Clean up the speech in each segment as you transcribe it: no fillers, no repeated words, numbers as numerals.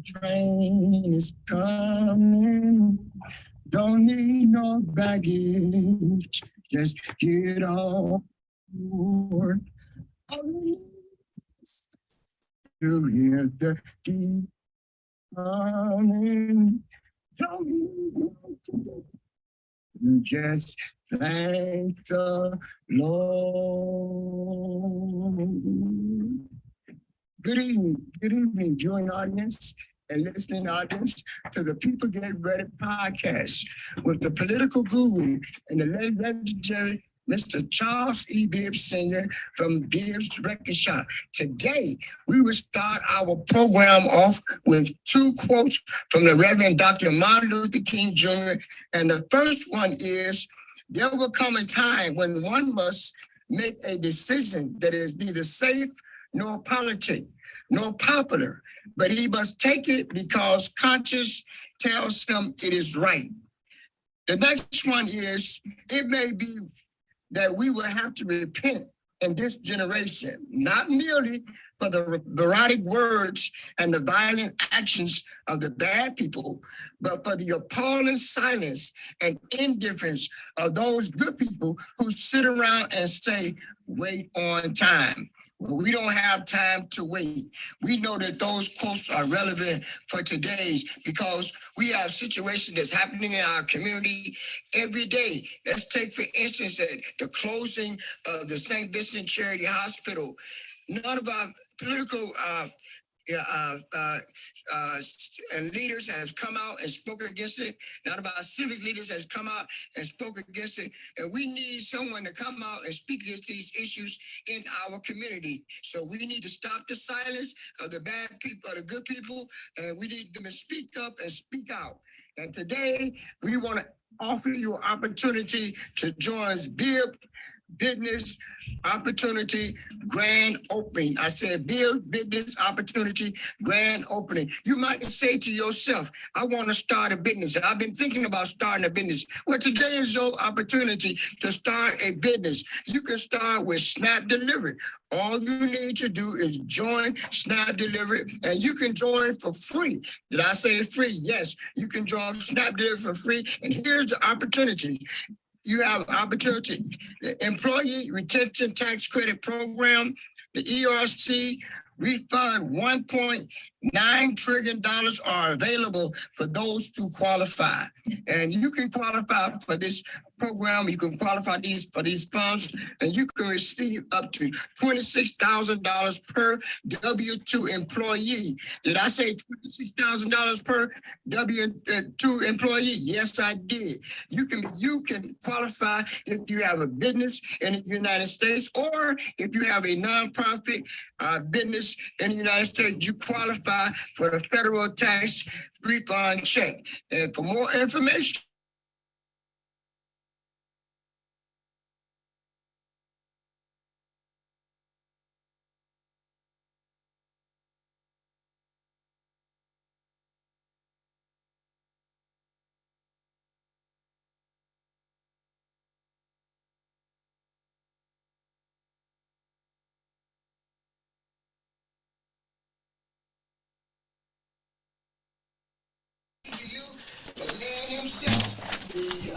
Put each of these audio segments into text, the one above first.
Train is coming. Don't need no baggage. Just get on board. To hear the key coming. Don't need just thank the Lord. Good evening, viewing audience and listening audience to the People Get Ready podcast with the political guru and the legendary Mr. Charles E. Bibb Sr. from Bibb's Record Shop. Today, we will start our program off with two quotes from the Reverend Dr. Martin Luther King Jr. And the first one is, there will come a time when one must make a decision that is neither safe nor politic, nor popular, but he must take it because conscience tells him it is right. The next one is, it may be that we will have to repent in this generation, not merely for the neurotic words and the violent actions of the bad people, but for the appalling silence and indifference of those good people who sit around and say, wait on time. We don't have time to wait. We know that those quotes are relevant for today's because we have situations that's happening in our community every day. Let's take, for instance, the closing of the St. Vincent Charity Hospital. None of our political and leaders have come out and spoken against it. None of our civic leaders has come out and spoken against it. And we need someone to come out and speak against these issues in our community. So we need to stop the silence of the bad people, of the good people, and we need them to speak up and speak out. And today, we want to offer you an opportunity to join Bibb Business Opportunity Grand Opening. I said Bibb Business Opportunity Grand Opening. You might say to yourself, I want to start a business. I've been thinking about starting a business. Well, today is your opportunity to start a business. You can start with Snap Delivery. All you need to do is join Snap Delivery, and you can join for free. Did I say free? Yes, you can join Snap Delivery for free. And here's the opportunity. You have opportunity. The Employee Retention Tax Credit Program, the ERC refund $1.9 trillion are available for those who qualify. And you can qualify for this program. You can qualify for these funds, and you can receive up to $26,000 per W-2 employee. Did I say $26,000 per W-2 employee? Yes, I did. You can qualify if you have a business in the United States, or if you have a nonprofit business in the United States, you qualify for the federal tax refund check. And for more information, to you, the man himself, the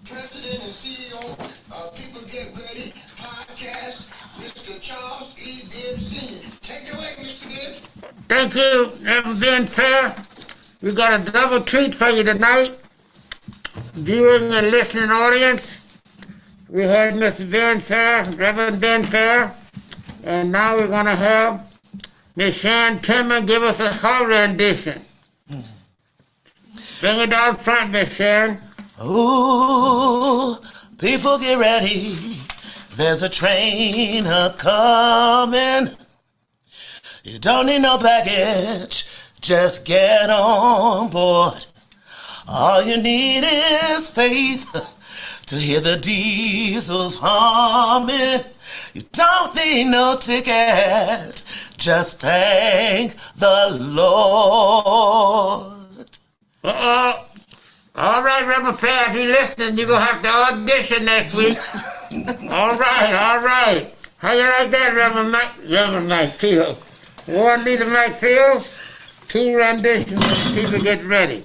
president and CEO of People Get Ready podcast, Mr. Charles E. Bibb Sr. Take it away, Mr. Bibb. Thank you, Reverend Ben Fair. We got a double treat for you tonight. Viewing and listening audience, we had Mr. Ben Fair, Reverend Ben Fair, and now we're going to have Miss Shan Timmer give us a her rendition. Bring it down front, Miss Sharon. Ooh, people get ready. There's a train a-coming. You don't need no baggage. Just get on board. All you need is faith to hear the diesels humming. You don't need no ticket. Just thank the Lord. All right, Reverend Fair, if you're listening, you're going to have to audition next week. All right. How you like that, Reverend Mike Fields? You want to be the Mike Fields? two renditions and people get ready.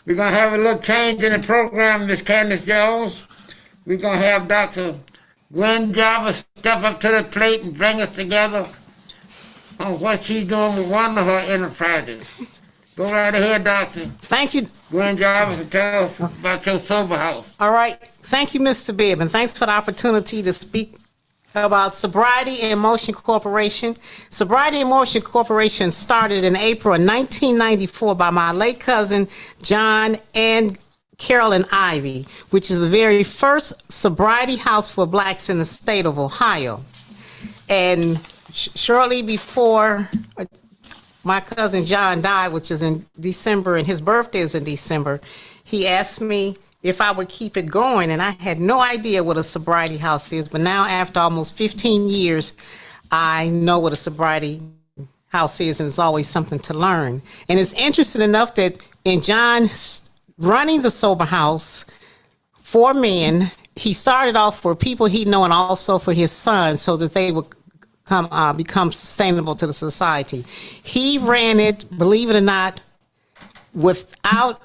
We're going to have a little change in the program, Miss Candace Jones. We're going to have Dr. Gwen Jarvis step up to the plate and bring us together on what she's doing with one of her enterprises. Go right ahead, Doctor. Thank you. Gwen Jarvis, and tell us about your sober house. All right. Thank you, Mr. Bibb, and thanks for the opportunity to speak about Sobriety in Motion Corporation. Sobriety in Motion Corporation started in April of 1994 by my late cousin, John and Carolyn Ivy, which is the very first sobriety house for blacks in the state of Ohio. And shortly before my cousin John died, which is in December, and his birthday is in December, he asked me if I would keep it going, and I had no idea what a sobriety house is, but now after almost 15 years, I know what a sobriety house is, and it's always something to learn. And it's interesting enough that in John running the sober house for men, he started off for people he know and also for his sons so that they would become sustainable to the society. He ran it, believe it or not, without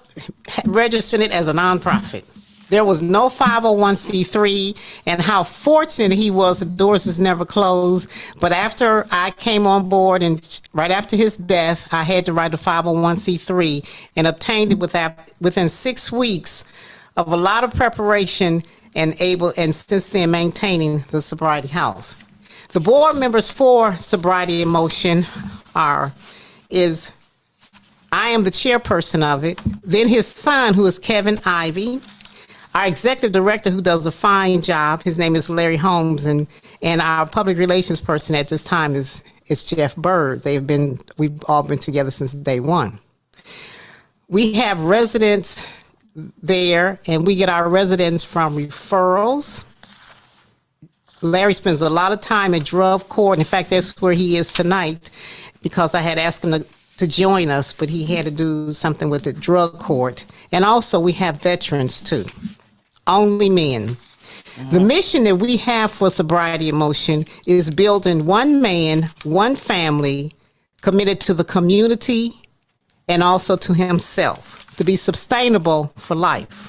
registering it as a nonprofit. There was no 501c3, and how fortunate he was, the doors was never closed. But after I came on board, and right after his death, I had to write a 501c3 and obtained it within 6 weeks of a lot of preparation and since then maintaining the sobriety house. The board members for Sobriety in Motion I am the chairperson of it. Then his son, who is Kevin Ivy, our executive director, who does a fine job. His name is Larry Holmes, and our public relations person at this time is Jeff Bird. We've all been together since day one. We have residents there, and we get our residents from referrals. Larry spends a lot of time at drug court. In fact, that's where he is tonight, because I had asked him to join us, but he had to do something with the drug court. And also we have veterans too, only men. The mission that we have for Sobriety in Motion is building one man, one family, committed to the community and also to himself, to be sustainable for life.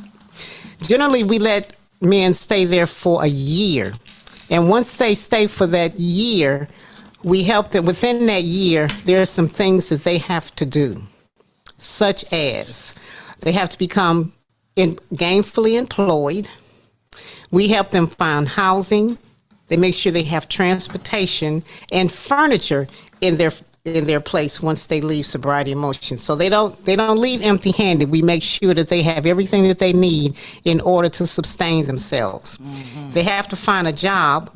Generally, we let men stay there for a year. And once they stay for that year, we help them. Within that year, there are some things that they have to do, such as they have to become gainfully employed. We help them find housing. They make sure they have transportation and furniture in their place once they leave Sobriety in Motion. So they don't leave empty-handed. We make sure that they have everything that they need in order to sustain themselves. Mm-hmm. They have to find a job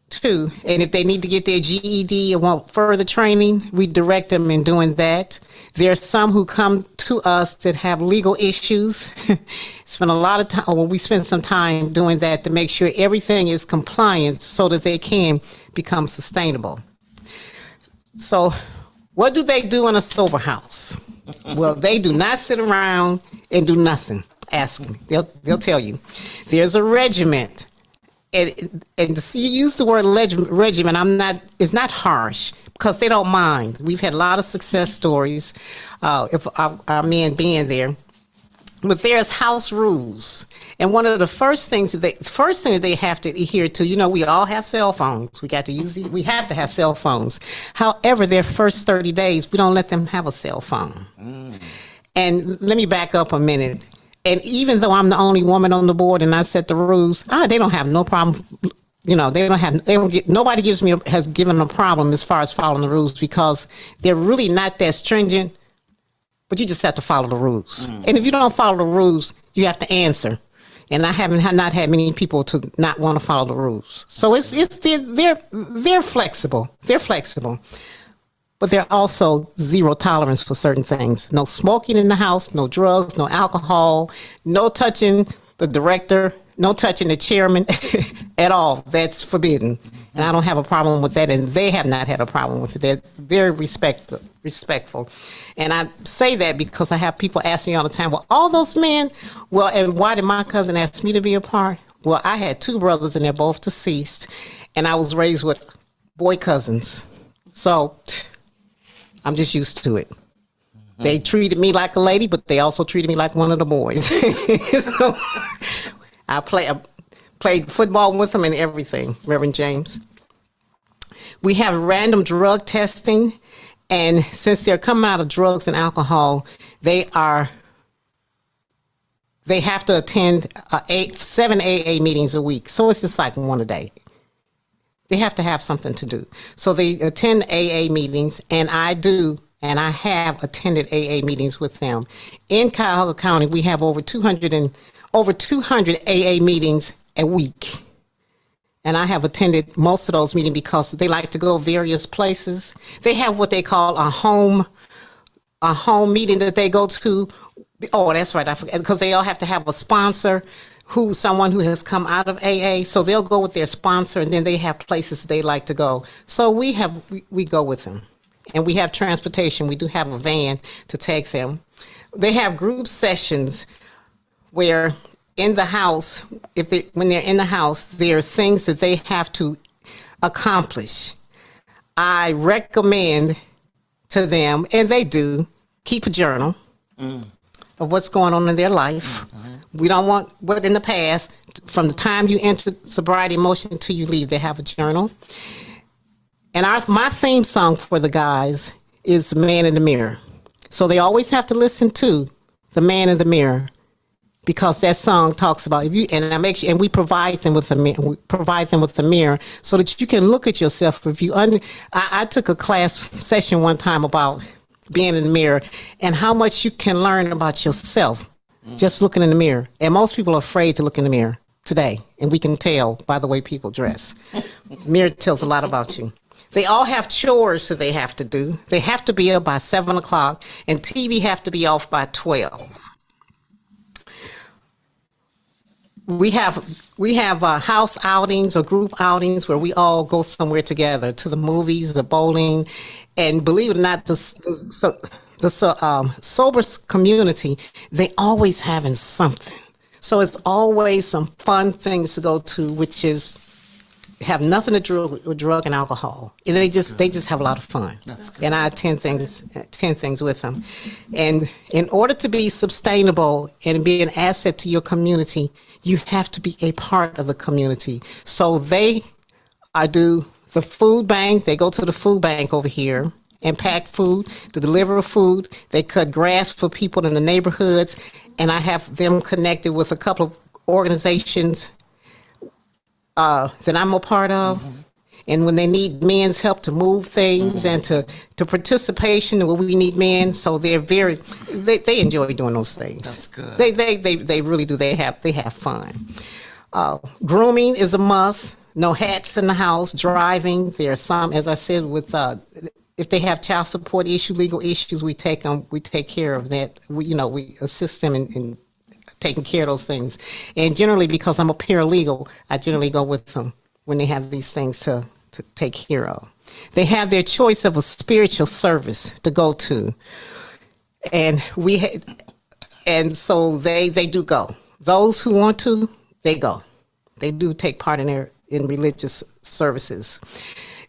too, and if they need to get their GED or want further training, we direct them in doing that. There are some who come to us that have legal issues. Spend a lot of time, or we spend some time doing that to make sure everything is compliant so that they can become sustainable. So what do they do in a sober house? Well, they do not sit around and do nothing. Ask them. They'll tell you. There's a regiment. And to see you use the word regimen, it's not harsh because they don't mind. We've had a lot of success stories of our men being there. But there's house rules. And one of the first thing that they have to adhere to, we all have cell phones. We have to have cell phones. However, their first 30 days, we don't let them have a cell phone. And let me back up a minute. And even though I'm the only woman on the board and I set the rules, they don't have no problem. Nobody has given them a problem as far as following the rules because they're really not that stringent, but you just have to follow the rules. And if you don't follow the rules, you have to answer. And I haven't not had many people to not want to follow the rules. So they're flexible. They're flexible. But they're also zero tolerance for certain things. No smoking in the house, no drugs, no alcohol, no touching the director, no touching the chairman at all. That's forbidden. And I don't have a problem with that, and they have not had a problem with it. They're very respectful. And I say that because I have people ask me all the time, well, all those men, and why did my cousin ask me to be a part? Well, I had 2 brothers, and they're both deceased, and I was raised with boy cousins. So I'm just used to it. They treated me like a lady, but they also treated me like one of the boys. So I played football with them and everything, Reverend James. We have random drug testing, and since they're coming out of drugs and alcohol, they have to attend 7 AA meetings a week. So it's just like one a day. They have to have something to do. So they attend AA meetings, and I have attended AA meetings with them. In Cuyahoga County, we have over 200 AA meetings a week. And I have attended most of those meetings because they like to go various places. They have what they call a home meeting that they go to. Oh, that's right. I forgot, because they all have to have a sponsor, someone who has come out of AA. So they'll go with their sponsor, and then they have places they like to go. So we go with them, and we have transportation. We do have a van to take them. They have group sessions where in the house, when they're in the house, there are things that they have to accomplish. I recommend to them, and they do, keep a journal of what's going on in their life. We don't want what in the past, from the time you enter sobriety motion until you leave, they have a journal. And my theme song for the guys is Man in the Mirror. So they always have to listen to the Man in the Mirror, because that song talks about and we provide them with the mirror so that you can look at yourself. I took a class session one time about being in the mirror and how much you can learn about yourself just looking in the mirror. And most people are afraid to look in the mirror today, and we can tell by the way people dress. Mirror tells a lot about you. They all have chores that they have to do. They have to be up by 7 o'clock, and TV have to be off by 12. We have house outings or group outings where we all go somewhere together, to the movies, the bowling, and believe it or not, the sober community, they always having something. So it's always some fun things to go to, which is have nothing to do with drug and alcohol. And they just have a lot of fun. And I attend things with them. And in order to be sustainable and be an asset to your community, you have to be a part of the community. So I do the food bank. They go to the food bank over here and pack food, to deliver food. They cut grass for people in the neighborhoods. And I have them connected with a couple of organizations that I'm a part of. And when they need men's help to move things and to participation where we need men, so they enjoy doing those things. That's good. They really do. They have fun. Grooming is a must. No hats in the house. Driving. There are some, as I said, with if they have child support issue, legal issues, we take care of that. We assist them in taking care of those things. And generally, because I'm a paralegal, I generally go with them when they have these things to take care of. They have their choice of a spiritual service to go to. And so they do go. Those who want to, they go. They do take part in religious services.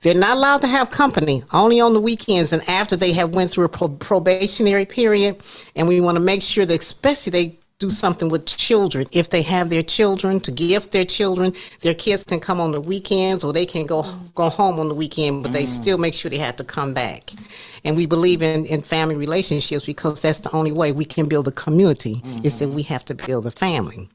They're not allowed to have company, only on the weekends and after they have went through a probationary period. And we want to make sure that especially they do something with children. If they have their children, to gift their children, their kids can come on the weekends or they can go home on the weekend, but they still make sure they have to come back. And we believe in family relationships because that's the only way we can build a community, is that we have to build a family.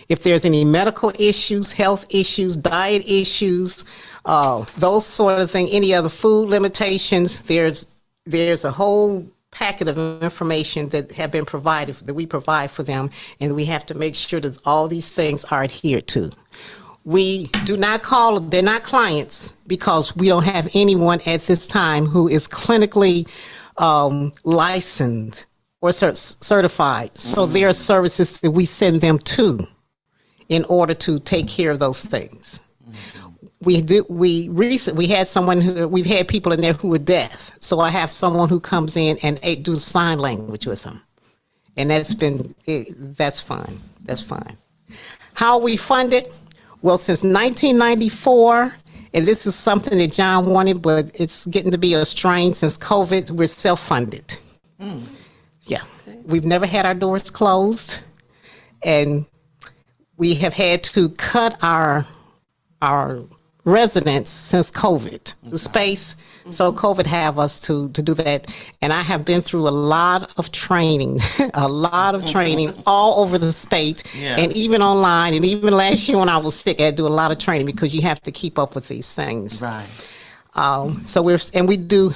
If there's any medical issues, health issues, diet issues, those sort of things, any other food limitations, there's a whole packet of information that have been provided, that we provide for them, and we have to make sure that all these things are adhered to. We do not call them, they're not clients, because we don't have anyone at this time who is clinically licensed or certified. So there are services that we send them to in order to take care of those things. We've had people in there who were deaf. So I have someone who comes in and do sign language with them. And that's fine. That's fine. How we fund it? Well, since 1994, and this is something that John wanted, but it's getting to be a strain since COVID, we're self-funded. Yeah, we've never had our doors closed, and we have had to cut our residents since COVID, the space. So COVID have us to do that. And I have been through a lot of training, all over the state, and even online. And even last year when I was sick, I had to do a lot of training because you have to keep up with these things. Right. So we do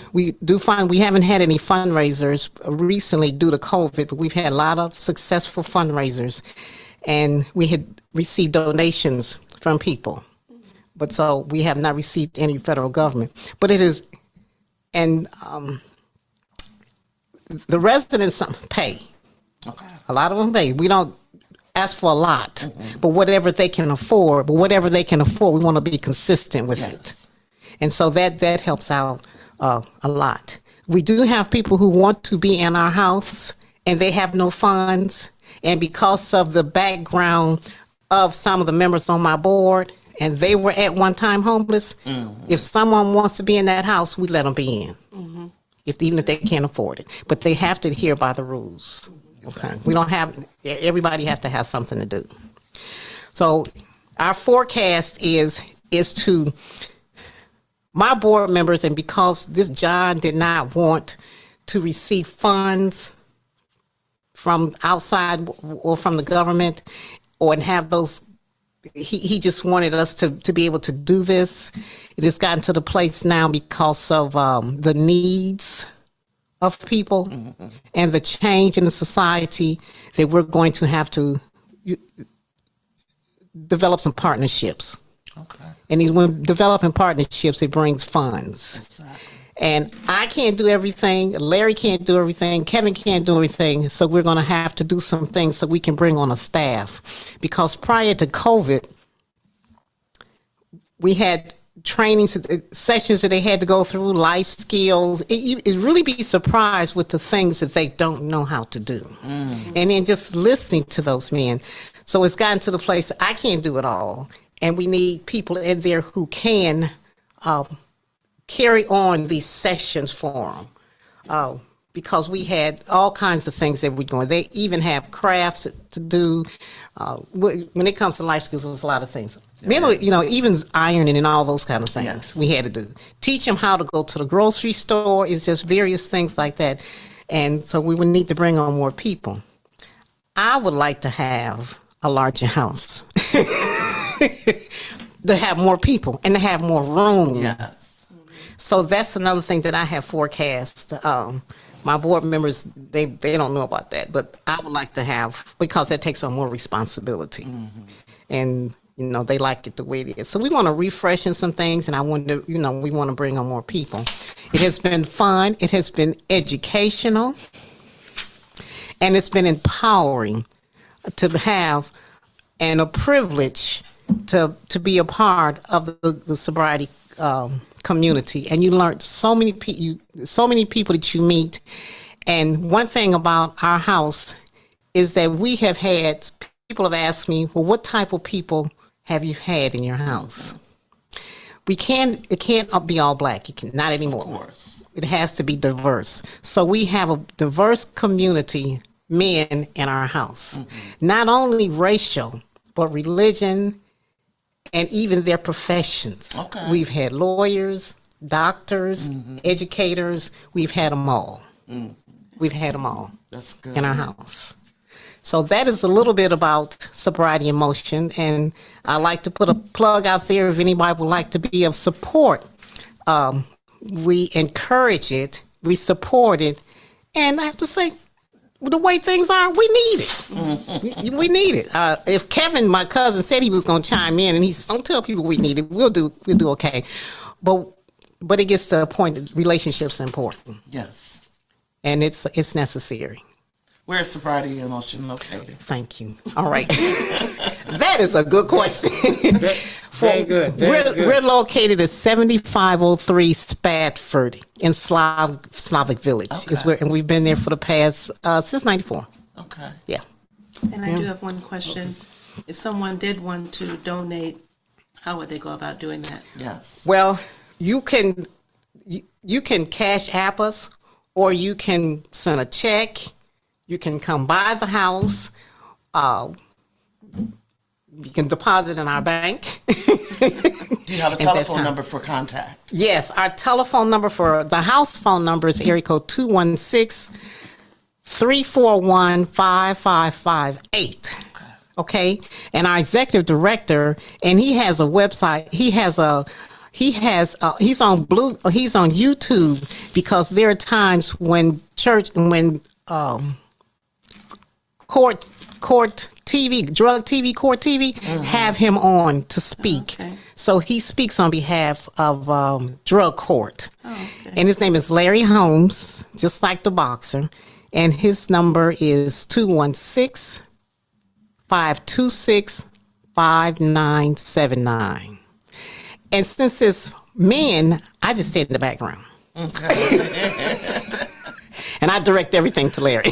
find we haven't had any fundraisers recently due to COVID, but we've had a lot of successful fundraisers, and we had received donations from people. But so we have not received any federal government. But it is, and the residents pay. Okay. A lot of them pay. We don't ask for a lot, but whatever they can afford. We want to be consistent with it. And so that helps out a lot. We do have people who want to be in our house and they have no funds. And because of the background of some of the members on my board, and they were at one time homeless, if someone wants to be in that house, we let them be in, even if they can't afford it. But they have to adhere by the rules. Okay, we don't have, everybody have to have something to do. So our forecast is to, my board members, and because this John did not want to receive funds from outside or from the government or have those, he just wanted us to be able to do this. It has gotten to the place now because of the needs of people and the change in the society that we're going to have to develop some partnerships. Okay. And when developing partnerships, it brings funds. Exactly. And I can't do everything. Larry can't do everything. Kevin can't do everything. So we're going to have to do some things so we can bring on a staff. Because prior to COVID, we had trainings, sessions that they had to go through, life skills. It really be surprised with the things that they don't know how to do. And then just listening to those men. So it's gotten to the place I can't do it all. And we need people in there who can carry on these sessions for them. Because we had all kinds of things that we're doing. They even have crafts to do. When it comes to life skills, there's a lot of things. Even ironing and all those kind of things we had to do. Teach them how to go to the grocery store. It's just various things like that. And so we would need to bring on more people. I would like to have a larger house. To have more people and to have more room. Yes. So that's another thing that I have forecast. My board members, they don't know about that, but I would like to have, because that takes on more responsibility. And, they like it the way it is. So we want to refresh in some things, and I want to, we want to bring on more people. It has been fun. It has been educational. And it's been empowering to have, and a privilege to be a part of the sobriety community. And you learn so many people that you meet. And one thing about our house is that we have had, people have asked me, well, what type of people have you had in your house? It can't be all black. Not anymore. Of course. It has to be diverse. So we have a diverse community, men in our house. Not only racial, but religion, and even their professions. Okay. We've had lawyers, doctors, educators. We've had them all. We've had them all. That's good. In our house. So that is a little bit about sobriety in motion. And I like to put a plug out there if anybody would like to be of support. We encourage it. We support it. And I have to say, the way things are, we need it. We need it. If Kevin, my cousin, said he was going to chime in, and he said, "Don't tell people we need it. We'll do okay." But it gets to a point that relationships are important. Yes, and it's necessary. Where is sobriety in motion located? Thank you. All right, that is a good question. Very good. We're located at 7503 Spadford in Slavic Village. Okay. And we've been there for the past, since 94. Okay. Yeah. And I do have one question. If someone did want to donate, how would they go about doing that? Yes. Well, you can Cash App us, or you can send a check. You can come by the house. You can deposit in our bank. Do you have a At that telephone time. number for contact? Yes, our telephone number for the house phone number is area code 216-341-5558. Okay, and our executive director, and he has a website. He's on YouTube, because there are times when court TV, drug TV, court TV, have him on to speak. Okay. So he speaks on behalf of drug court. Oh, okay. And his name is Larry Holmes, just like the boxer. And his number is 216-526-5979. And since it's men, I just stay in the background. Okay. And I direct everything to Larry.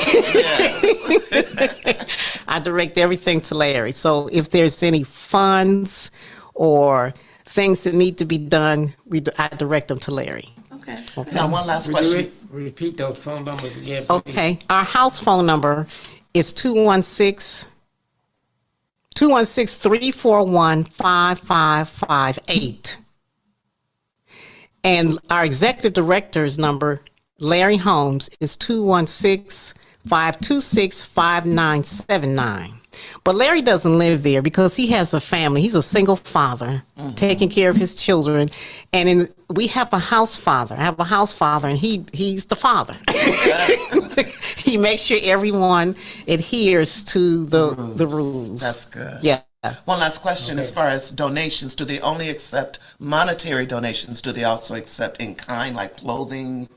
I direct everything to Larry. So if there's any funds or things that need to be done, I direct them to Larry. Okay. Now, one last Would you question. repeat those phone numbers again? please? Okay. Our house phone number is 216-341-5558. And our executive director's number, Larry Holmes, is 216-526-5979. But Larry doesn't live there because he has a family. He's a single father, taking care of his children. And we have a house father. I have a house father, and he's the father. He makes sure everyone adheres to the rules. That's good. Yeah. One last question. As far as donations, do they only accept monetary donations? Do they also accept in kind, like clothing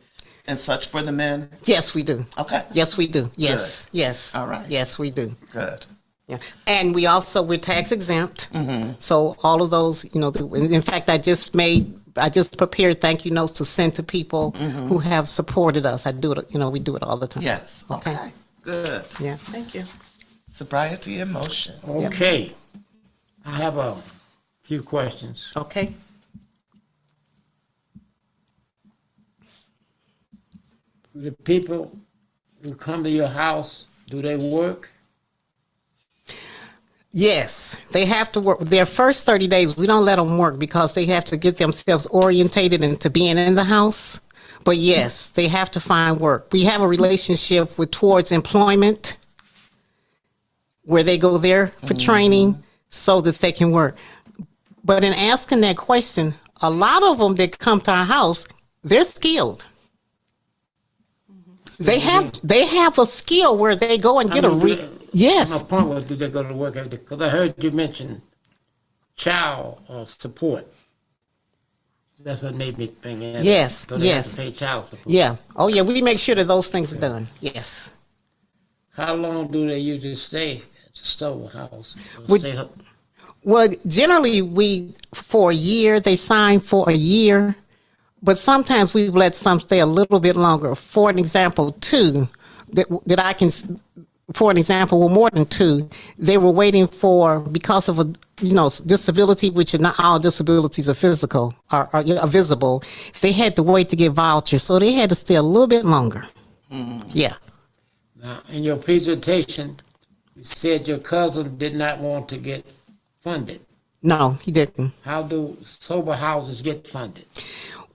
and such for the men? Yes, we do. Okay. Yes, we do. Yes. Yes. All right. Yes, we do. Good. Yeah. And we're tax exempt. So all of those, in fact, I just prepared thank you notes to send to people who have supported us. I do it, we do it all the time. Yes. Okay. Good. Yeah. Thank you. Sobriety in motion. Okay. I have a few questions. Okay. The people who come to your house, do they work? Yes, they have to work. Their first 30 days, we don't let them work because they have to get themselves orientated into being in the house. But yes, they have to find work. We have a relationship with Towards Employment, where they go there for training so that they can work. But in asking that question, a lot of them that come to our house, they're skilled. They have a skill where they go and get yes. My point was, do they go to work every day? Because I heard you mention child support. That's what made me bring it. Yes, So they have to pay child support. Yeah. Oh, yeah. We make sure that those things are done. Yes. How long do they usually stay at the Stowe house? Well, generally, for a year, they sign for a year, but sometimes we've let some stay a little bit longer. For an example, well, more than two, they were waiting for, because of a disability, which not all disabilities are physical, are visible. They had to wait to get vouchers, so they had to stay a little bit longer. Yeah. Now, in your presentation, you said your cousin did not want to get funded. No, he didn't. How do sober houses get funded?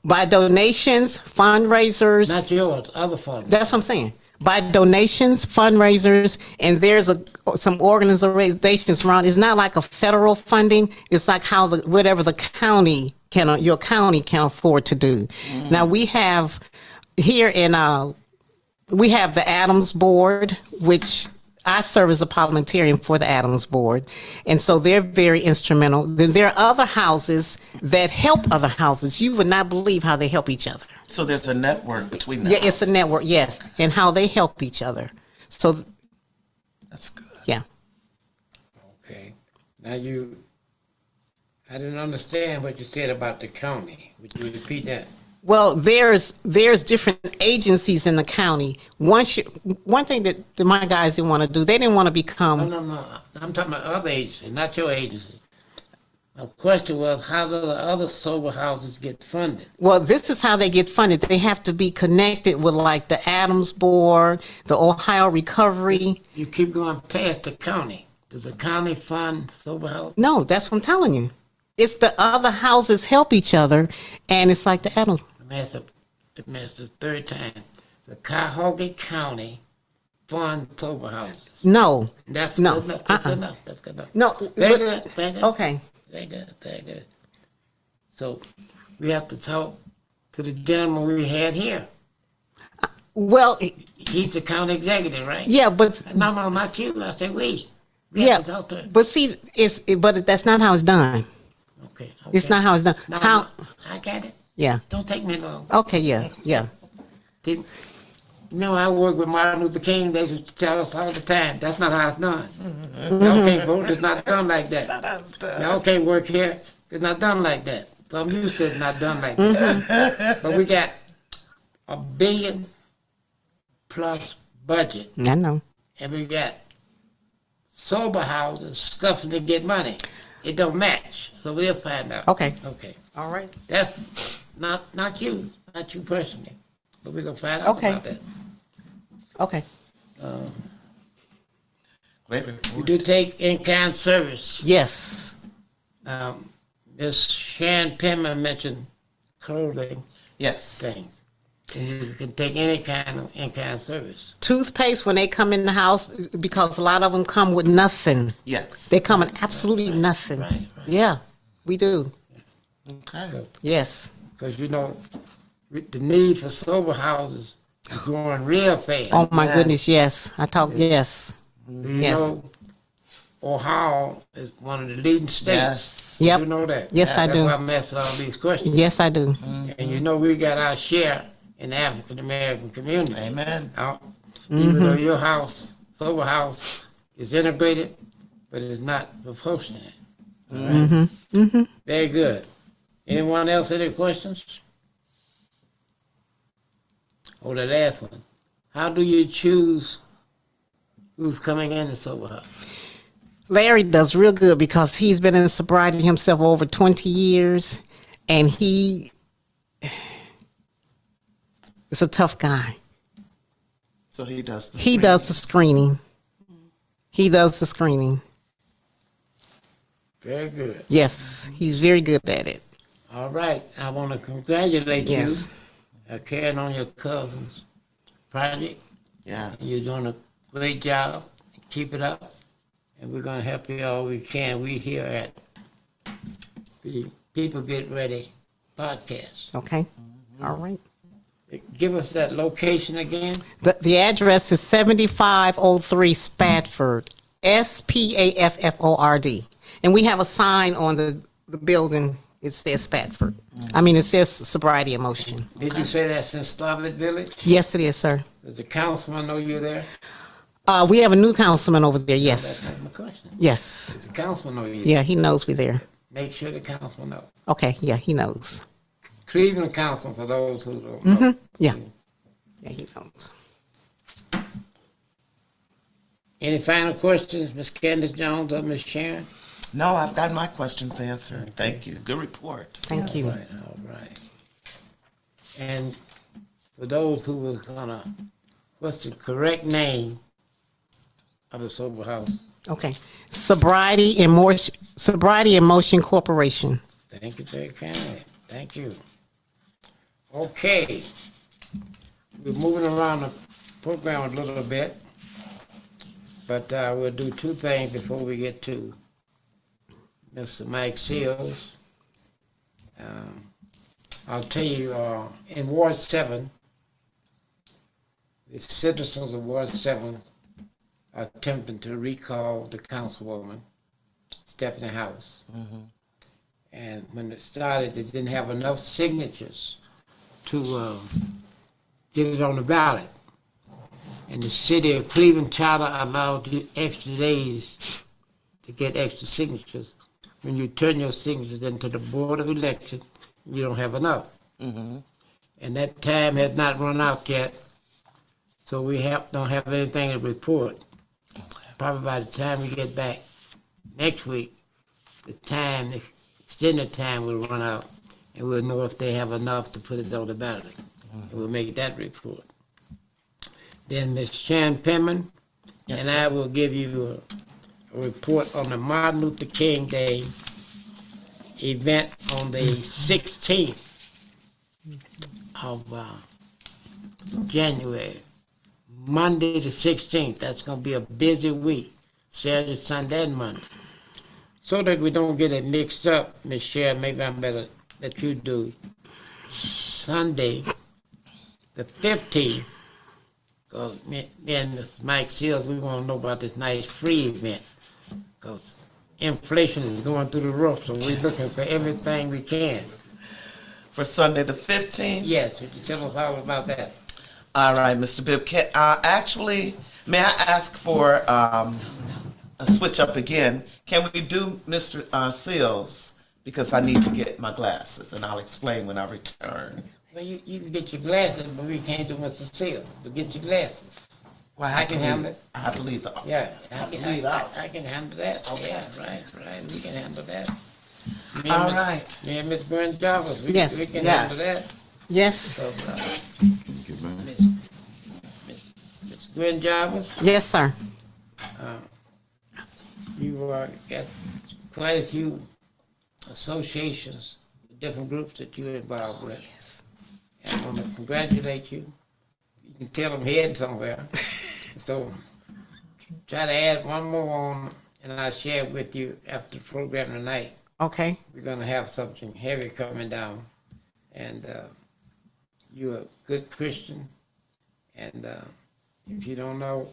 By donations, fundraisers. Not yours, other funding. That's what I'm saying. By donations, fundraisers, and there's some organizations around. It's not like a federal funding. It's like how whatever the your county can afford to do. Now we have here we have the Adams Board, which I serve as a parliamentarian for the Adams Board, and so they're very instrumental. Then there are other houses that help other houses. You would not believe how they help each other. So there's a network between them. Yeah, it's a network, yes, and how they help each other. So, That's good. yeah. Okay. Now I didn't understand what you said about the county. Would you repeat that? Well, there's different agencies in the county. One thing that my guys didn't want to do, they didn't want to become. No. I'm talking about other agencies, not your agency. My question was, how do the other sober houses get funded? Well, this is how they get funded. They have to be connected with like the Adams Board, the Ohio Recovery. You keep going past the county. Does the county fund sober house? No, that's what I'm telling you. It's the other houses help each other, and it's like the Adams. That's the third time. The Cuyahoga County fund sober houses. No, That's No, good enough. That's uh-uh. good enough. That's good enough. no. Very but- good. Very good. Okay. Very good. Very good. So we have to talk to the gentleman we had here. Well, He's the county executive, right? yeah, but No, not you. I said we. We yeah, have to talk to him. but see, but that's not how it's done. Okay. It's not how it's done. No, How? no, I got it. Yeah. Don't take me long. Okay. Yeah. Yeah. Didn't, I work with Martin Luther King. They used to tell us all the time, that's not how it's done. Y'all can't vote. It's not done like that. Y'all can't work here. It's not done like that. So I'm used to it not done like that. But we got $1 billion plus budget, I know. and we got sober houses scuffing to get money. It don't match. So we'll find out. Okay. Okay. All right. That's not you personally. But we're gonna find out Okay. about that. Okay. Great We report. do take in-kind service. Yes. Ms. Sharon Penman mentioned clothing Yes. things. And you can take any kind of in-kind service. Toothpaste when they come in the house, because a lot of them come with nothing. Yes. They come with absolutely nothing. Right. Yeah, we do. Okay. Yes. Because the need for sober houses is growing real fast. Oh my Yes. goodness. Yes. Yes. Do you yes. know Ohio is one of the leading states? Yes. Yep. You know that? Yes, I That's do. why I'm asking all these questions. Yes, I do. And you know we got our share in the African American community. Amen. Even though your house, sober house, is integrated, but it's not proportionate. Very good. Anyone else any questions? Oh, the last one. How do you choose who's coming in the sober house? Larry does real good because he's been in sobriety himself over 20 years, and he is a tough guy. So he does. The He screening. does the screening. He does the screening. Very good. Yes, he's very good at it. All right. I want to congratulate Yes. you carrying on your cousin's project. Yes. You're doing a great job. Keep it up. And we're going to help you all we can. We here at the People Get Ready podcast. Okay. All right. Give us that location again. The address is 7503 Spafford, Spafford. And we have a sign on the building. It says Spafford. I mean, it says Sobriety in Motion. Did you say that's in Starlet Village? Yes, it is, sir. Does the councilman know you're there? We have a new councilman over there. That's Yes. not my question. Yes. Does the councilman know you're Yeah, he knows we're there. Make sure the councilman knows. Okay. Yeah, he knows. Cleveland Council, for those who don't know. Yeah. Yeah, he knows. Any final questions, Ms. Candace Jones or Ms. Sharon? No, I've got my questions answered. Thank you. Good report. Thank you. All right. And for those who were gonna, what's the correct name of the sober house? Okay. Sobriety in Motion Corporation. Thank you very kindly. Thank you. Okay. We're moving around the program a little bit, but we'll do two things before we get to Mr. Mike Seals. I'll tell you, in Ward 7, the citizens of Ward 7 are attempting to recall the councilwoman, Stephanie House. And when it started, they didn't have enough signatures to get it on the ballot. And the city of Cleveland charter allowed you extra days to get extra signatures. When you turn your signatures into the Board of Election, you don't have enough. And that time has not run out yet, so we don't have anything to report. Probably by the time we get back next week, the time extended time will run out, and we'll know if they have enough to put it on the ballot. And we'll make that report. Then Ms. Shan Penman Yes, and sir. I will give you a report on the Martin Luther King Day event on the 16th of January, Monday the 16th. That's going to be a busy week, Saturday, Sunday, and Monday. So that we don't get it mixed up, Ms. Sharon, maybe I better let you do Sunday the 15th, because me and Mr. Mike Seals, we want to know about this nice free event, because inflation is going through the roof, so we're looking for everything we can. For Sunday the 15th? Yes, would you tell us all about that? All right, Mr. Bibb. Actually, may I ask for a switch up again? Can we do Mr. Seals? Because I need to get my glasses, and I'll explain when I return. Well, you can get your glasses, but we can't do Mr. Seals. But get your glasses. Well, I can handle it. I have to leave the. Yeah, have to leave out. I can handle that. Okay. Yeah, right, we can handle that. All right. Me and Miss Gwen Jarvis, we Yes, can yes. handle that. Yes, So, Miss Gwen Jarvis, yes, sir. you got quite a few associations, different groups that you're involved with. Yes. And I want to congratulate you. You can tell I'm heading somewhere. So try to add one more on, and I'll share it with you after the program tonight. Okay. We're going to have something heavy coming down. And you're a good Christian. And if you don't know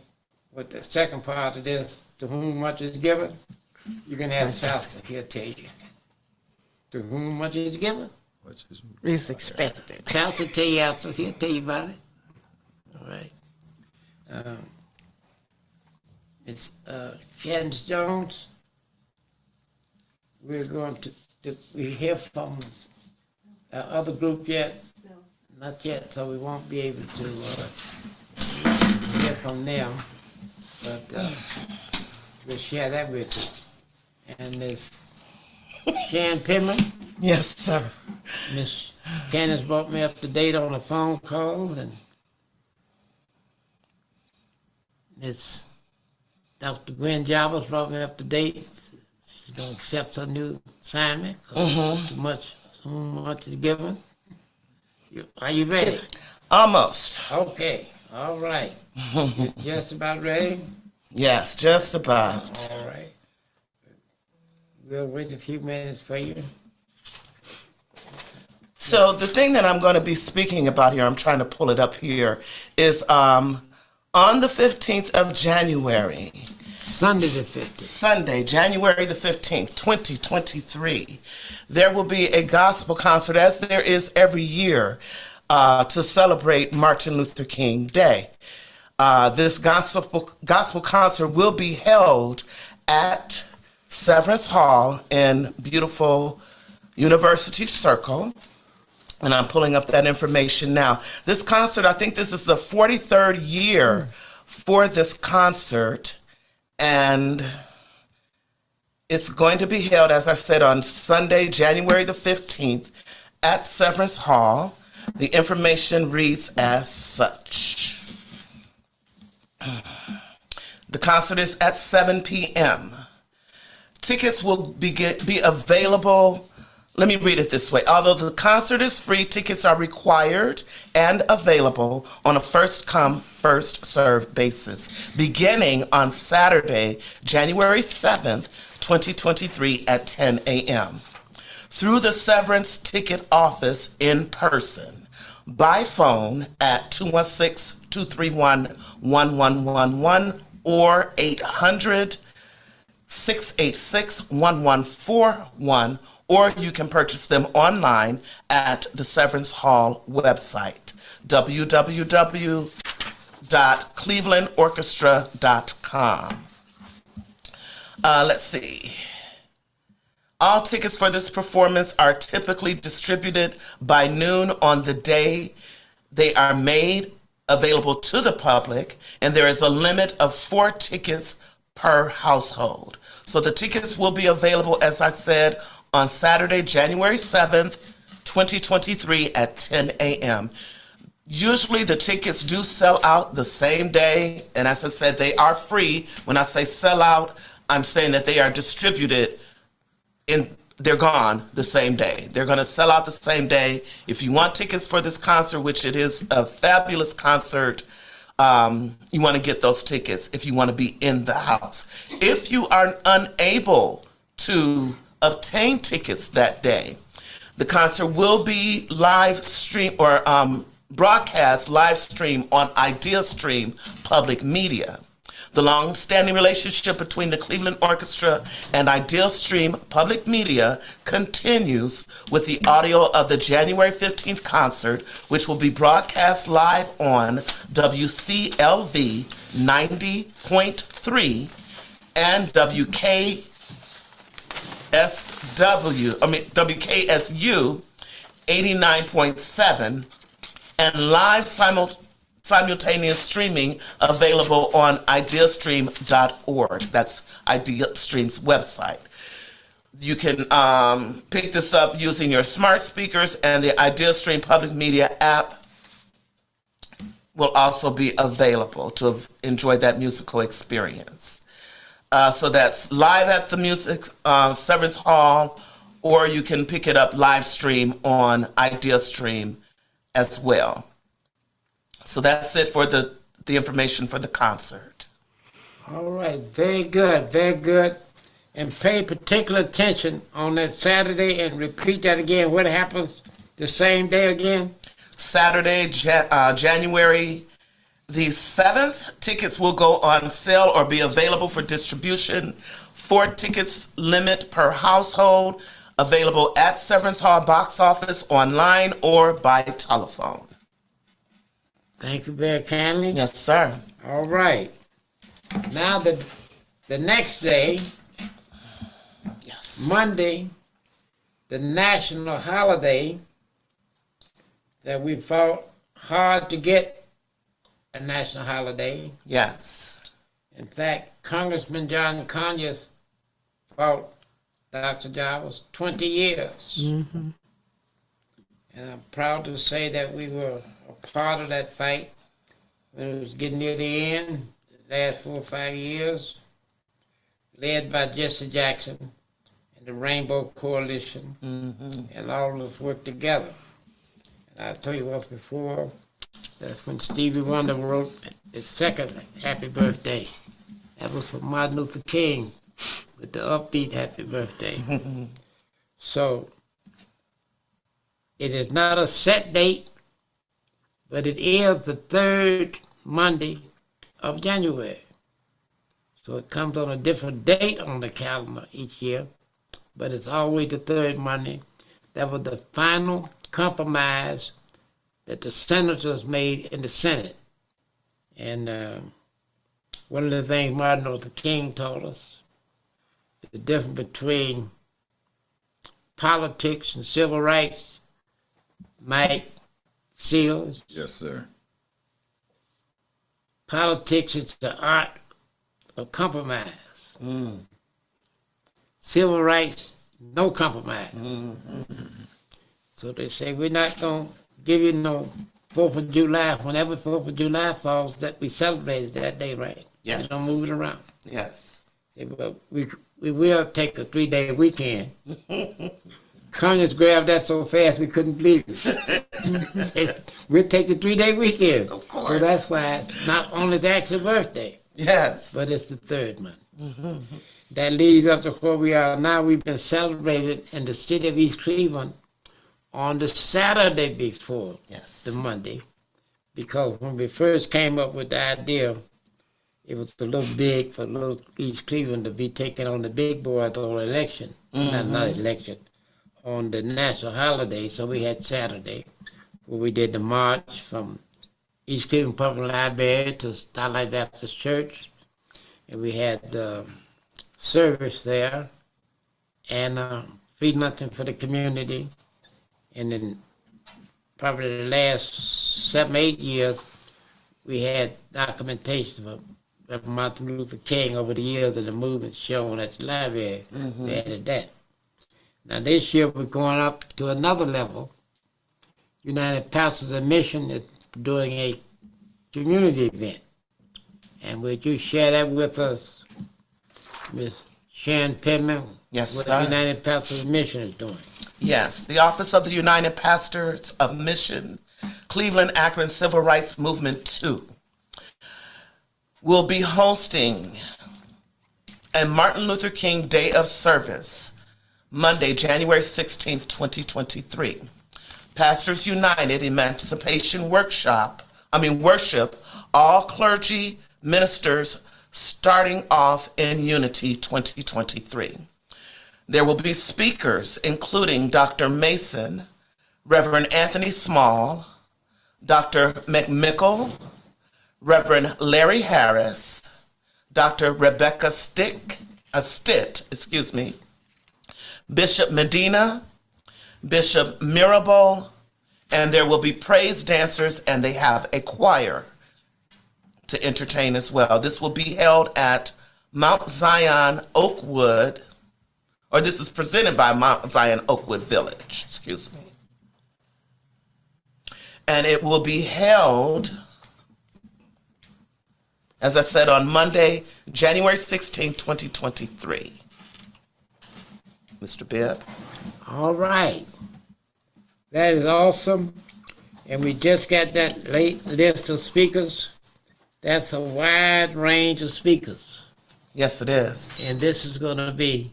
what the second part of this, to whom much is given, you can ask Salsa. He'll tell you. To whom much is given, It's expected. Salsa tell you after. He'll tell you about it. All right. It's Candace Jones. We're going to we hear from our other group yet? No. Not yet, so we won't be able to hear from them. But we'll share that with you. And Miss Shan Pittman, Yes, sir. Miss Candace brought me up to date on the phone calls, and Miss Dr. Gwen Jarvis brought me up to date. She's gonna accept her new assignment. 'Cause too much is given. Are you ready? Almost. Okay, all right. You just about ready? Yes, just about. All right. We'll wait a few minutes for you. So the thing that I'm going to be speaking about here, I'm trying to pull it up here, is on the 15th of January, Sunday the 15th. Sunday, January the 15th, 2023, there will be a gospel concert, as there is every year, to celebrate Martin Luther King Day. This gospel concert will be held at Severance Hall in beautiful University Circle. And I'm pulling up that information now. This concert, I think this is the 43rd year for this concert. And it's going to be held, as I said, on Sunday, January the 15th at Severance Hall. The information reads as such. The concert is at 7 p.m. Tickets will be available. Let me read it this way. Although the concert is free, tickets are required and available on a first-come, first-served basis, beginning on Saturday, January 7th, 2023 at 10 a.m. through the Severance Ticket Office in person, by phone at 216-231-1111 or 800-686-1141, or you can purchase them online at the Severance Hall website, www.clevelandorchestra.com. Let's see. All tickets for this performance are typically distributed by noon on the day they are made available to the public, and there is a limit of 4 tickets per household. So the tickets will be available, as I said, on Saturday, January 7th, 2023 at 10 a.m. Usually the tickets do sell out the same day, and as I said, they are free. When I say sell out, I'm saying that they are distributed they're gone the same day. They're going to sell out the same day. If you want tickets for this concert, which it is a fabulous concert, you want to get those tickets if you want to be in the house. If you are unable to obtain tickets that day, the concert will be live stream or broadcast live stream on IdeaStream Public Media. The long-standing relationship between the Cleveland Orchestra and IdeaStream Public Media continues with the audio of the January 15th concert, which will be broadcast live on WCLV 90.3 and WKSU 89.7, and live simultaneous streaming available on ideastream.org. That's IdeaStream's website. You can pick this up using your smart speakers, and the IdeaStream Public Media app will also be available to enjoy that musical experience. So that's live at the Music Severance Hall, or you can pick it up live stream on IdeaStream as well. So that's it for the information for the concert. All right, very good, very good. And pay particular attention on that Saturday and repeat that again. What happens the same day again? Saturday, January the 7th, tickets will go on sale or be available for distribution. 4 tickets limit per household, available at Severance Hall box office, online, or by telephone. Thank you very kindly. Yes, sir. All right. Now the next day, Yes. Monday, the national holiday that we fought hard to get a national holiday. Yes. In fact, Congressman John Conyers fought Dr. Giles 20 years. Mm-hmm. And I'm proud to say that we were a part of that fight when it was getting near the end, the last 4 or 5 years, led by Jesse Jackson and the Rainbow Coalition, and all of us worked together. And I told you once before, that's when Stevie Wonder wrote his second happy birthday. That was for Martin Luther King with the upbeat happy birthday. So it is not a set date, but it is the third Monday of January. So it comes on a different date on the calendar each year, but it's always the third Monday. That was the final compromise that the senators made in the Senate. And one of the things Martin Luther King taught us, the difference between politics and civil rights. Mike Seals. Yes, sir. Politics is the art of compromise. Civil rights, no compromise. So they say, we're not going to give you no 4th of July. Whenever 4th of July falls, that we celebrate it that day, right? Yes. We don't move it around. Yes. Say, well, we will take a 3-day weekend. Conyers grabbed that so fast we couldn't believe it. Said, we'll take the 3-day weekend. Of course. So that's why it's not only his actual birthday, Yes. but it's the third month. That leads up to where we are now. We've been celebrated in the city of East Cleveland on the Saturday before Yes. the Monday, because when we first came up with the idea, it was a little big for little East Cleveland to be taking on the big board on election, not election, on the national holiday. So we had Saturday, where we did the march from East Cleveland Public Library to Starlight Baptist Church, and we had service there, and free luncheon for the community. And then probably the last 7, 8 years, we had documentation of Martin Luther King over the years of the movement shown at the library. We added that. Now this year we're going up to another level. United Pastors of Mission is doing a community event. And would you share that with us, Ms. Sharon Pittman? Yes, what sir. United Pastors of Mission is doing. Yes, the Office of the United Pastors of Mission, Cleveland Akron Civil Rights Movement 2, will be hosting a Martin Luther King Day of Service, Monday, January 16th, 2023. Pastors United Emancipation Worship, all clergy ministers starting off in Unity 2023. There will be speakers including Dr. Mason, Reverend Anthony Small, Dr. McMickle, Reverend Larry Harris, Dr. Rebecca Stitt, Bishop Medina, Bishop Mirabal, and there will be praise dancers, and they have a choir to entertain as well. This will be held at Mount Zion Oakwood, or this is presented by Mount Zion Oakwood Village, And it will be held, as I said, on Monday, January 16, 2023. Mr. Bibb? All right. That is awesome. And we just got that late list of speakers. That's a wide range of speakers. Yes, it is. And this is going to be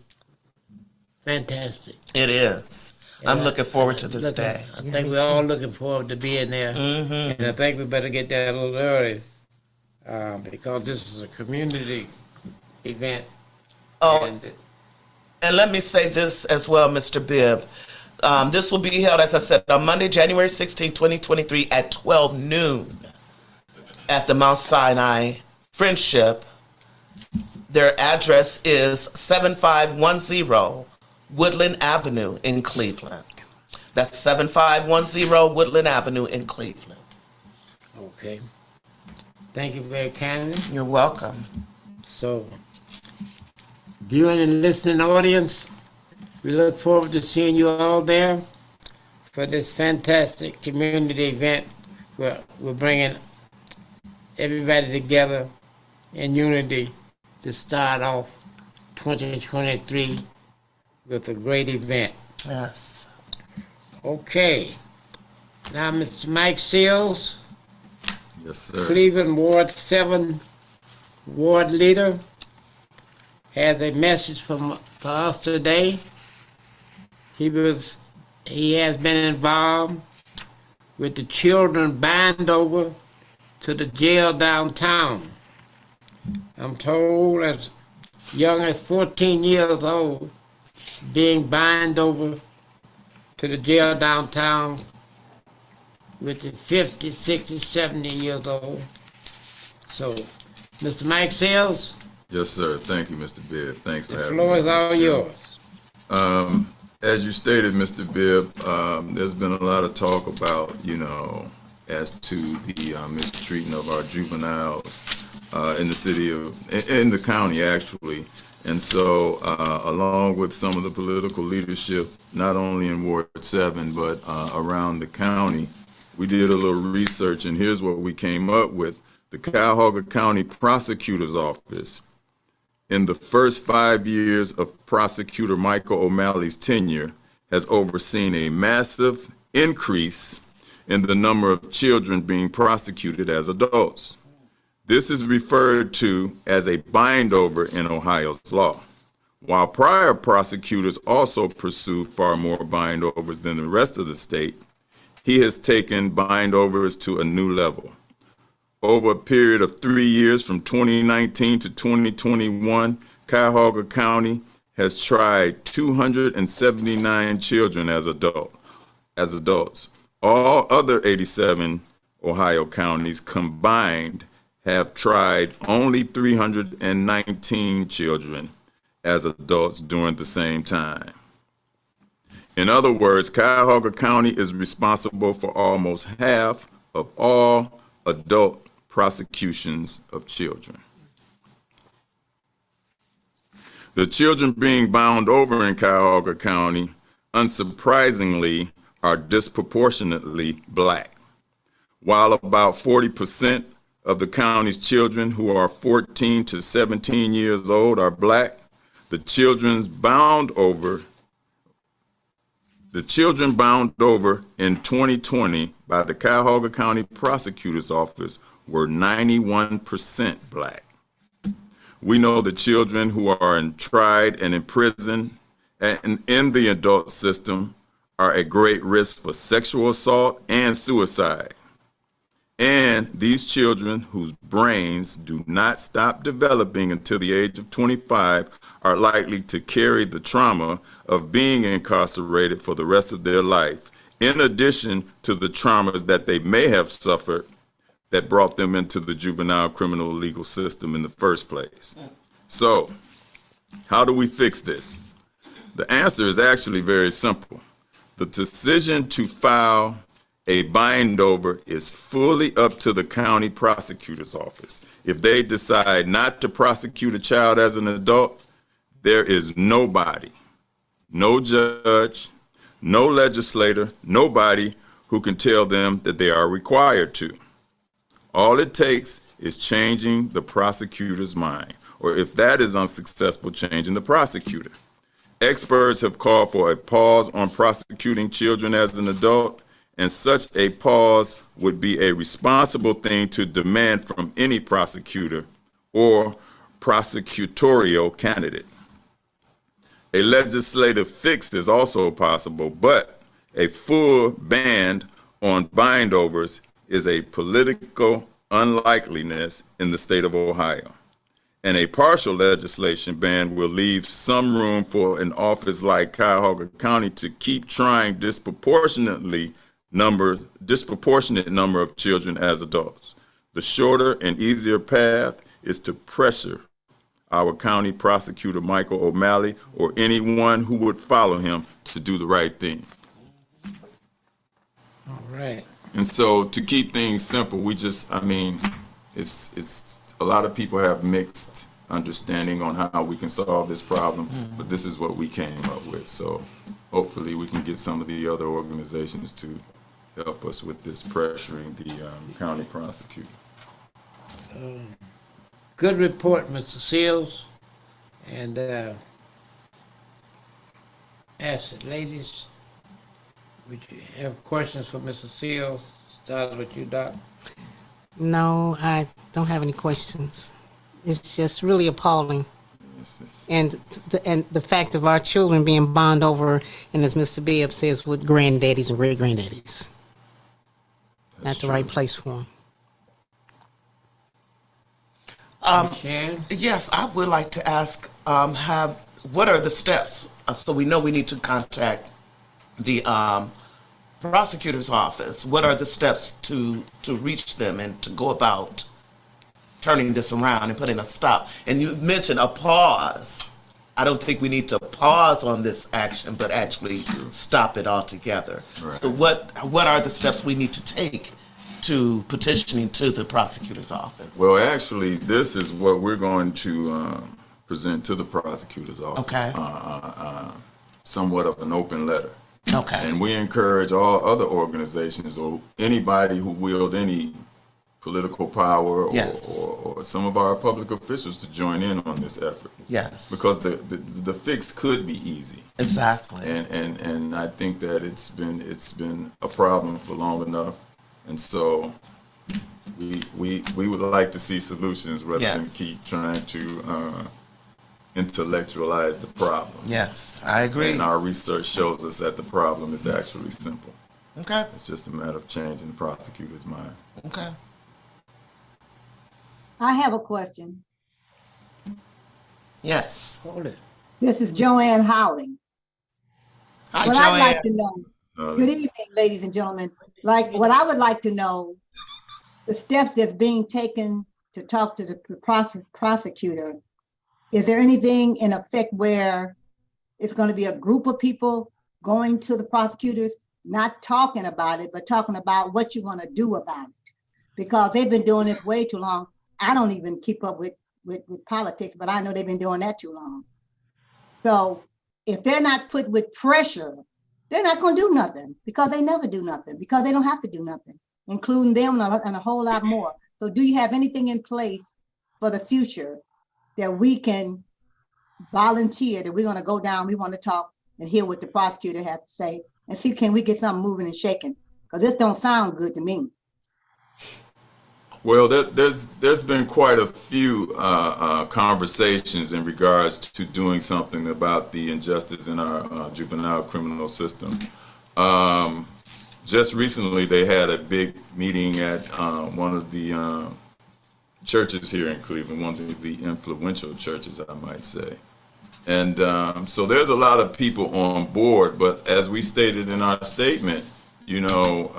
fantastic. It is. I'm looking forward to this day. I think we're all looking forward to being there. And I think we better get there a little early because this is a community event. Oh, and let me say this as well, Mr. Bibb. This will be held, as I said, on Monday, January 16, 2023 at 12 noon at the Mount Sinai Friendship. Their address is 7510 Woodland Avenue in Cleveland. That's 7510 Woodland Avenue in Cleveland. Okay. Thank you very kindly. You're welcome. So, viewing and listening audience, we look forward to seeing you all there for this fantastic community event where we're bringing everybody together in unity to start off 2023 with a great event. Yes. Okay. Now, Mr. Mike Seals, Yes, sir. Cleveland Ward 7 Ward Leader, has a message for us today. He has been involved with the children bind over to the jail downtown. I'm told as young as 14 years old, being bind over to the jail downtown with the 50, 60, 70 years old. So, Mr. Mike Seals, Yes, sir. Thank you, Mr. Bibb. Thanks for the having me. floor is all yours. As you stated, Mr. Bibb, there's been a lot of talk about, as to the mistreating of our juveniles in the county, actually. And so, along with some of the political leadership, not only in Ward 7, but around the county, we did a little research, and here's what we came up with. The Cuyahoga County Prosecutor's Office, in the first 5 years of Prosecutor Michael O'Malley's tenure, has overseen a massive increase in the number of children being prosecuted as adults. This is referred to as a bind-over in Ohio's law. While prior prosecutors also pursued far more bind-overs than the rest of the state, he has taken bind-overs to a new level. Over a period of 3 years, from 2019 to 2021, Cuyahoga County has tried 279 children as adults. All other 87 Ohio counties combined have tried only 319 children as adults during the same time. In other words, Cuyahoga County is responsible for almost half of all adult prosecutions of children. The children being bound over in Cuyahoga County unsurprisingly, are disproportionately Black. While about 40% of the county's children who are 14 to 17 years old are Black, the children bound over in 2020 by the Cuyahoga County Prosecutor's Office were 91% Black. We know the children who are tried and in prison and in the adult system are at great risk for sexual assault and suicide. And these children whose brains do not stop developing until the age of 25 are likely to carry the trauma of being incarcerated for the rest of their life, in addition to the traumas that they may have suffered that brought them into the juvenile criminal legal system in the first place. So, how do we fix this? The answer is actually very simple. The decision to file a bind over is fully up to the county prosecutor's office. If they decide not to prosecute a child as an adult, there is nobody, no judge, no legislator, nobody who can tell them that they are required to. All it takes is changing the prosecutor's mind, or if that is unsuccessful, changing the prosecutor. Experts have called for a pause on prosecuting children as an adult, and such a pause would be a responsible thing to demand from any prosecutor or prosecutorial candidate. A legislative fix is also possible, but a full ban on bindovers is a political unlikeliness in the state of Ohio. And a partial legislation ban will leave some room for an office like Cuyahoga County to keep trying disproportionate number of children as adults. The shorter and easier path is to pressure our county prosecutor, Michael O'Malley, or anyone who would follow him to do the right thing. All right. And so to keep things simple, it's a lot of people have mixed understanding on how we can solve this problem, but this is what we came up with. So hopefully we can get some of the other organizations to help us with this pressuring the county prosecutor. Good report, Mr. Seals. And ask it, ladies, would you have questions for Mr. Seals? Start with you, Doc. No, I don't have any questions. It's just really appalling. And the fact of our children being bonded over, and as Mr. Bibb says, with granddaddies and great-granddaddies. Not the right place for them. Sharon? Yes, I would like to ask, what are the steps? So we know we need to contact the prosecutor's office. What are the steps to reach them and to go about turning this around and putting a stop? And you mentioned a pause. I don't think we need to pause on this action, but actually stop it altogether. Right. So what are the steps we need to take to petitioning to the prosecutor's office? Well, actually, this is what we're going to present to the prosecutor's office. Okay. Somewhat of an open letter. Okay. And we encourage all other organizations or anybody who wield any political power or some of our public officials to join in on this effort. Yes. Because the fix could be easy. Exactly. And I think that it's been a problem for long enough. And so we would like to see solutions rather than keep trying to intellectualize the problem. Yes, I agree. And our research shows us that the problem is actually simple. Okay. It's just a matter of changing the prosecutor's mind. Okay. I have a question. Yes. Hold it. This is Joanne Howling. Hi, What Joanne. I'd like to know, good evening, ladies and gentlemen. Like, what I would like to know, the steps that's being taken to talk to the prosecutor. Is there anything in effect where it's going to be a group of people going to the prosecutors, not talking about it, but talking about what you're going to do about it? Because they've been doing this way too long. I don't even keep up with politics, but I know they've been doing that too long. So if they're not put with pressure they're not going to do nothing because they never do nothing, because they don't have to do nothing, including them and a whole lot more. So do you have anything in place for the future that we can volunteer, that we're going to go down, we want to talk and hear what the prosecutor has to say and see, can we get something moving and shaking? Because this don't sound good to me. Well, there's been quite a few conversations in regards to doing something about the injustice in our juvenile criminal system. Just recently, they had a big meeting at one of the churches here in Cleveland, one of the influential churches, I might say. And so there's a lot of people on board, but as we stated in our statement, you know,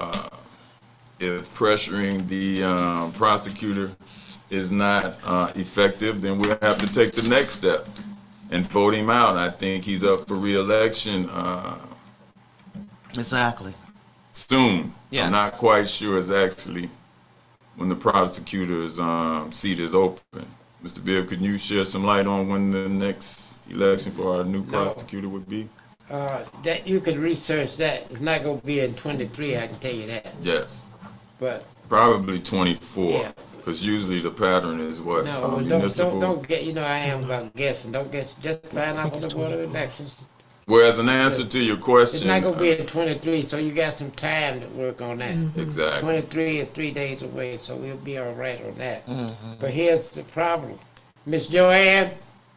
if pressuring the prosecutor is not effective, then we'll have to take the next step and vote him out. I think he's up for re-election Exactly. soon. Yes. I'm not quite sure exactly when the prosecutor's seat is open. Mr. Bibb, can you share some light on when the next election for our new prosecutor would be? That you could research that. It's not going to be in 23, I can tell you that. Yes. But Probably 24, Yeah. because usually the pattern is what? no, don't get, you know, I am about guessing. Don't guess, just find out from the Board of Elections. Well, as an answer to your It's question, not going to be in 23, so you got some time to work on that. exactly. 23 is 3 days away, so we'll be all right on that. But here's the problem. Miss Joanne,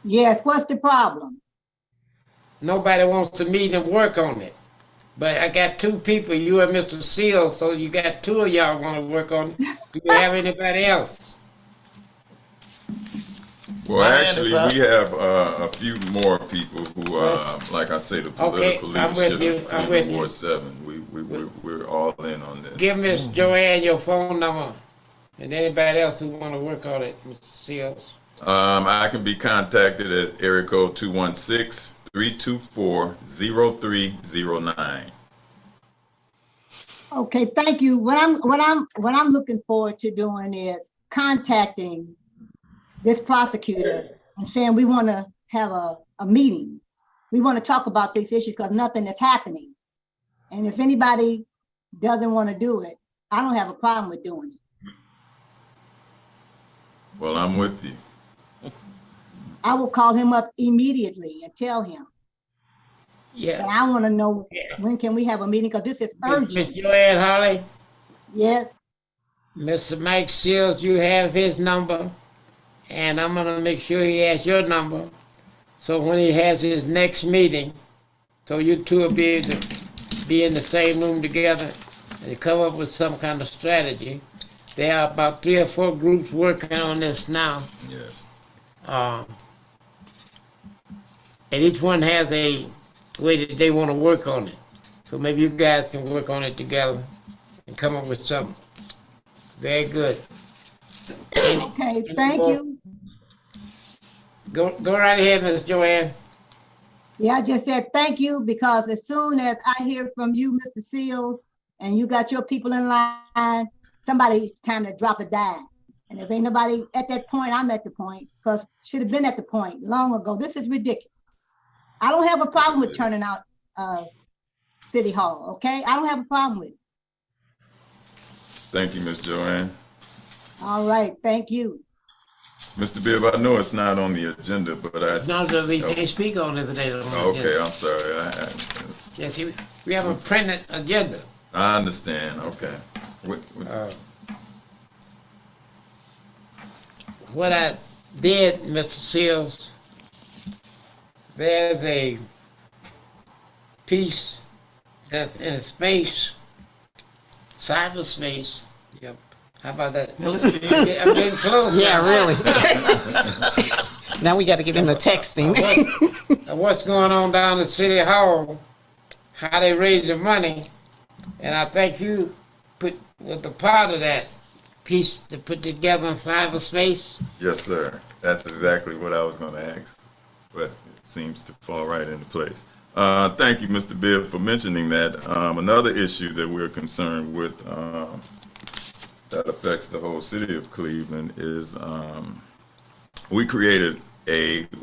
Yes, what's the problem? nobody wants to meet and work on it. But I got two people, you and Mr. Seals, so you got two of y'all want to work on it. Do you have anybody else? Well, My hand actually, is up. we have a few more people who are, like I say, the political I'm with leadership you, of I'm with Cleveland you. Ward 7. We're all in on this. Give Miss Joanne your phone number, and anybody else who want to work on it, Mr. Seals. I can be contacted at area code 216-324-0309. Okay, thank you. What I'm looking forward to doing is contacting this prosecutor and saying we want to have a meeting. We want to talk about these issues because nothing is happening. And if anybody doesn't want to do it, I don't have a problem with doing it. Well, I'm with you. I will call him up immediately and tell him. Yeah. And I want to know, when can we have a meeting? Because this is Miss urgent. Joanne Holly, Yes, Mr. Mike Seals, you have his number, and I'm gonna make sure he has your number. So when he has his next meeting, so you two will be able to be in the same room together and come up with some kind of strategy. There are about 3 or 4 groups working on this now. Yes. And each one has a way that they want to work on it. So maybe you guys can work on it together and come up with something. Very good. okay, thank you. Go right ahead, Miss Joanne. Yeah, I just said thank you because as soon as I hear from you, Mr. Seals, and you got your people in line, somebody's time to drop a dime. And if ain't nobody at that point, I'm at the point, because should have been at the point long ago. This is ridiculous. I don't have a problem with turning out City Hall, okay? I don't have a problem with it. Thank you, Miss Joanne. All right, thank you. Mr. Bibb, I know it's not on the agenda, but No, no, we can't speak on it today. okay, I'm sorry. Yes, we have a printed agenda. I understand. Okay. What I did, Mr. Seals, there's a piece that's in space, cyberspace. Yep. How about that? I'm getting close. Yeah, now. really. Now we got to get into texting. What's going on down at City Hall, how they raise the money, and I think you put with the part of that piece to put together in cyberspace. Yes, sir. That's exactly what I was going to ask, but it seems to fall right into place. Thank you, Mr. Bibb, for mentioning that. Another issue that we're concerned with that affects the whole city of Cleveland is we created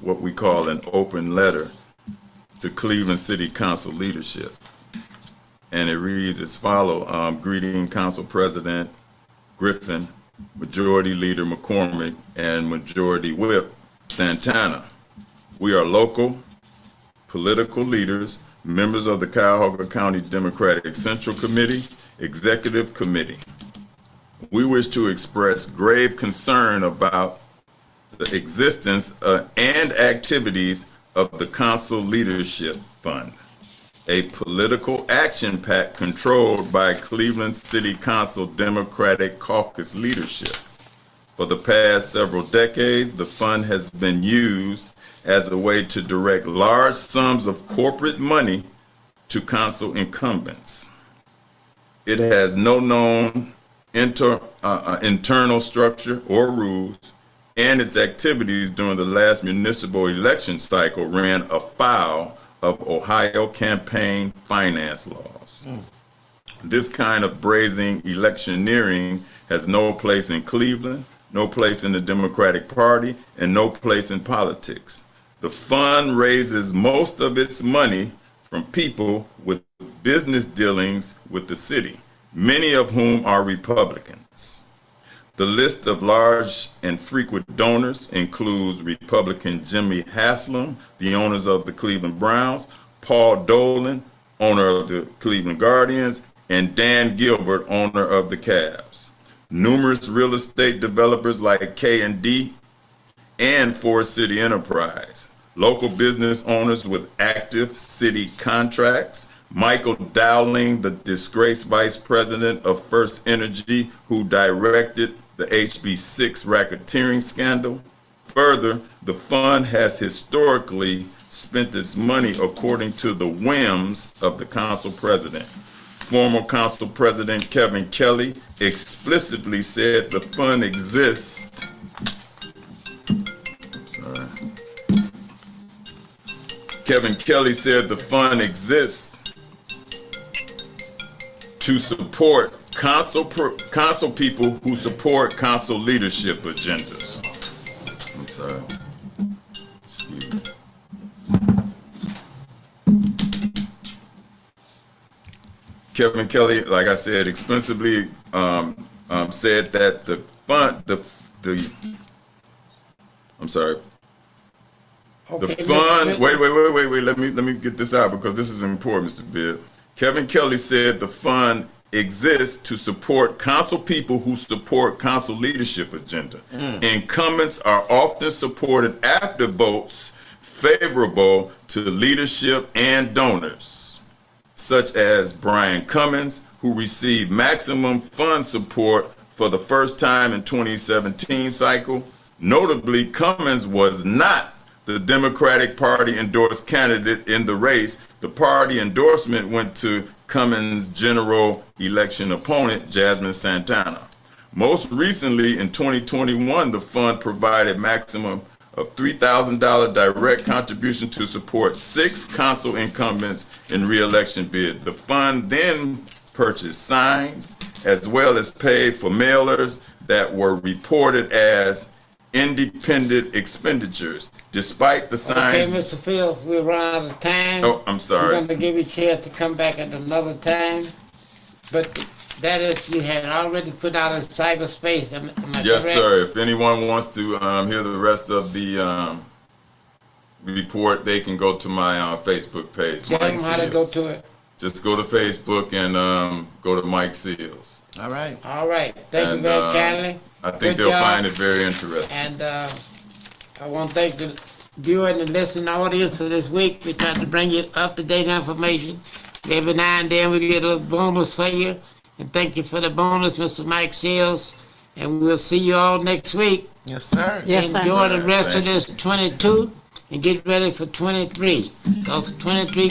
what we call an open letter to Cleveland City Council leadership. and it reads as follows. Greeting Council President Griffin, Majority Leader McCormick, and Majority Whip Santana. We are local political leaders, members of the Cuyahoga County Democratic Central Committee, Executive Committee. We wish to express grave concern about the existence and activities of the Council Leadership Fund, a political action PAC controlled by Cleveland City Council Democratic Caucus leadership. For the past several decades, the fund has been used as a way to direct large sums of corporate money to council incumbents. It has no known internal structure or rules, and its activities during the last municipal election cycle ran afoul of Ohio campaign finance laws. This kind of brazen electioneering has no place in Cleveland, no place in the Democratic Party, and no place in politics. The fund raises most of its money from people with business dealings with the city, many of whom are Republicans. The list of large and frequent donors includes Republican Jimmy Haslam, the owners of the Cleveland Browns, Paul Dolan, owner of the Cleveland Guardians, and Dan Gilbert, owner of the Cavs. Numerous real estate developers like K&D and Forest City Enterprise. Local business owners with active city contracts. Michael Dowling, the disgraced vice president of First Energy, who directed the HB6 racketeering scandal. Further, the fund has historically spent its money according to the whims of the council president. Former council president Kevin Kelly explicitly said the fund exists. Kevin Kelly said the fund exists to support council people who support council leadership agendas. I'm sorry. Excuse me. Kevin Kelly, like I said, explicitly said that the fund, I'm sorry. The Okay, fund, wait, let me get this out because this is important, Mr. Bibb. Kevin Kelly said the fund exists to support council people who support council leadership agenda. Incumbents are often supported after votes favorable to leadership and donors, such as Brian Cummins, who received maximum fund support for the first time in 2017 cycle. Notably, Cummins was not the Democratic Party endorsed candidate in the race. The party endorsement went to Cummins' general election opponent, Jasmine Santana. Most recently, in 2021, the fund provided maximum of $3,000 direct contribution to support 6 council incumbents in re-election bid. The fund then purchased signs as well as paid for mailers that were reported as independent expenditures. Despite the signs. Okay, Mr. Fields, we're running out of time. Oh, I'm sorry. We're going to give you a chance to come back at another time. But that is, you had already put out in cyberspace. Am I Yes, correct? sir. If anyone wants to hear the rest of the report, they can go to my Facebook page. Tell them how to go to it. Just go to Facebook and go to Mike Seals. All right. All right. Thank you very kindly. I think Good they'll job. find it very interesting. And I want to thank the viewing and listening audience for this week. We try to bring you up-to-date information. Every now and then we get a little bonus for you. And thank you for the bonus, Mr. Mike Seals. And we'll see you all next week. Yes, sir. Yes, sir. Enjoy the rest Thank of this 22 and get ready for 23. Because 23